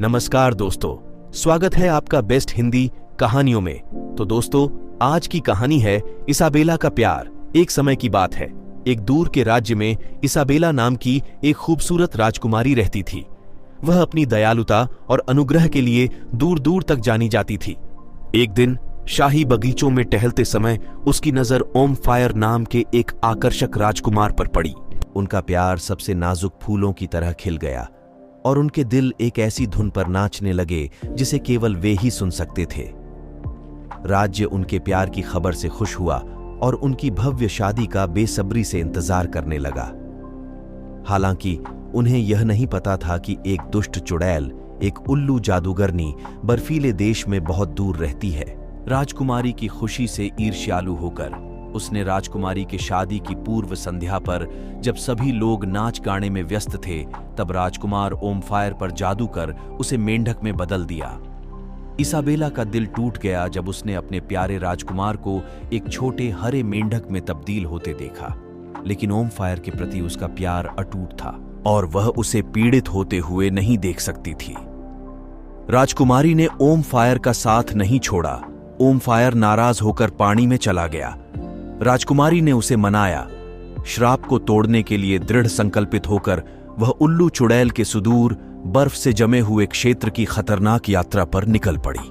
नमस्कार दोस्तों, स्वागत है आपका बेस्ट हिंदी कहानियों में। तो दोस्तों, आज की कहानी है इसाबेला का प्यार। एक समय की बात है, एक दूर के राज्य में इसाबेला नाम की एक खूबसूरत राजकुमारी रहती थी। वह अपनी दयालुता और अनुग्रह के लिए दूर दूर तक जानी जाती थी। एक दिन शाही बगीचों में टहलते समय उसकी नजर ओम फायर नाम के एक आकर्षक राजकुमार पर पड़ी। उनका प्यार सबसे नाजुक फूलों की तरह खिल गया और उनके दिल एक ऐसी धुन पर नाचने लगे जिसे केवल वे ही सुन सकते थे। राज्य उनके प्यार की खबर से खुश हुआ और उनकी भव्य शादी का बेसब्री से इंतजार करने लगा। हालांकि उन्हें यह नहीं पता था कि एक दुष्ट चुड़ैल, एक उल्लू जादूगरनी बर्फीले देश में बहुत दूर रहती है। राजकुमारी की खुशी से ईर्ष्यालु होकर उसने राजकुमारी की शादी की पूर्व संध्या पर, जब सभी लोग नाच गाने में व्यस्त थे, तब राजकुमार ओम फायर पर जादू कर उसे मेंढक में बदल दिया। इसाबेला का दिल टूट गया जब उसने अपने प्यारे राजकुमार को एक छोटे हरे मेंढक में तब्दील होते देखा। लेकिन ओम फायर के प्रति उसका प्यार अटूट था और वह उसे पीड़ित होते हुए नहीं देख सकती थी। राजकुमारी ने ओम फायर का साथ नहीं छोड़ा। ओम फायर नाराज होकर पानी में चला गया। राजकुमारी ने उसे मनाया। श्राप को तोड़ने के लिए दृढ़ संकल्पित होकर वह उल्लू चुड़ैल के सुदूर बर्फ से जमे हुए क्षेत्र की खतरनाक यात्रा पर निकल पड़ी।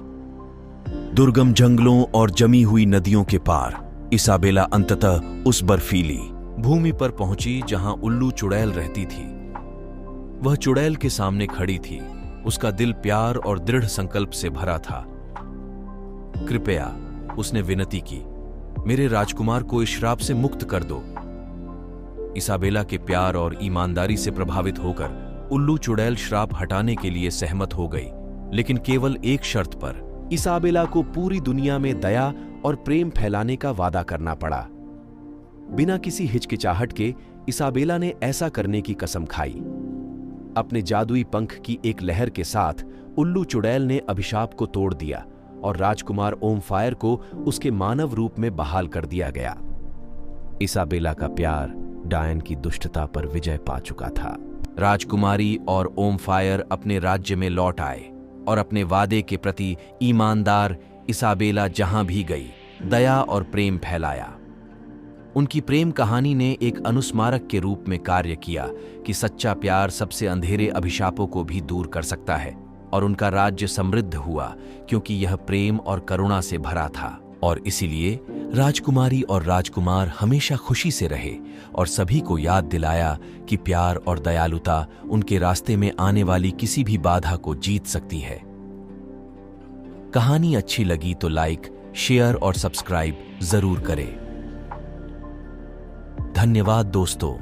दुर्गम जंगलों और जमी हुई नदियों के पार इसाबेला अंततः उस बर्फीली भूमि पर पहुंची जहां उल्लू चुड़ैल रहती थी। वह चुड़ैल के सामने खड़ी थी। उसका दिल प्यार और दृढ़ संकल्प से भरा था। कृपया, उसने विनती की, मेरे राजकुमार को इस श्राप से मुक्त कर दो। इसाबेला के प्यार और ईमानदारी से प्रभावित होकर उल्लू चुड़ैल श्राप हटाने के लिए सहमत हो गई, लेकिन केवल एक शर्त पर। इसाबेला को पूरी दुनिया में दया और प्रेम फैलाने का वादा करना पड़ा। बिना किसी हिचकिचाहट के इसाबेला ने ऐसा करने की कसम खाई। अपने जादुई पंख की एक लहर के साथ उल्लू चुड़ैल ने अभिशाप को तोड़ दिया और राजकुमार ओम फायर को उसके मानव रूप में बहाल कर दिया गया। इसाबेला का प्यार डायन की दुष्टता पर विजय पा चुका था। राजकुमारी और ओम फायर अपने राज्य में लौट आए और अपने वादे के प्रति ईमानदार इसाबेला जहां भी गई दया और प्रेम फैलाया। उनकी प्रेम कहानी ने एक अनुस्मारक के रूप में कार्य किया कि सच्चा प्यार सबसे अंधेरे अभिशापों को भी दूर कर सकता है, और उनका राज्य समृद्ध हुआ क्योंकि यह प्रेम और करुणा से भरा था। और इसीलिए राजकुमारी और राजकुमार हमेशा खुशी से रहे और सभी को याद दिलाया कि प्यार और दयालुता उनके रास्ते में आने वाली किसी भी बाधा को जीत सकती है। कहानी अच्छी लगी तो लाइक, शेयर और सब्सक्राइब जरूर करें। धन्यवाद दोस्तों।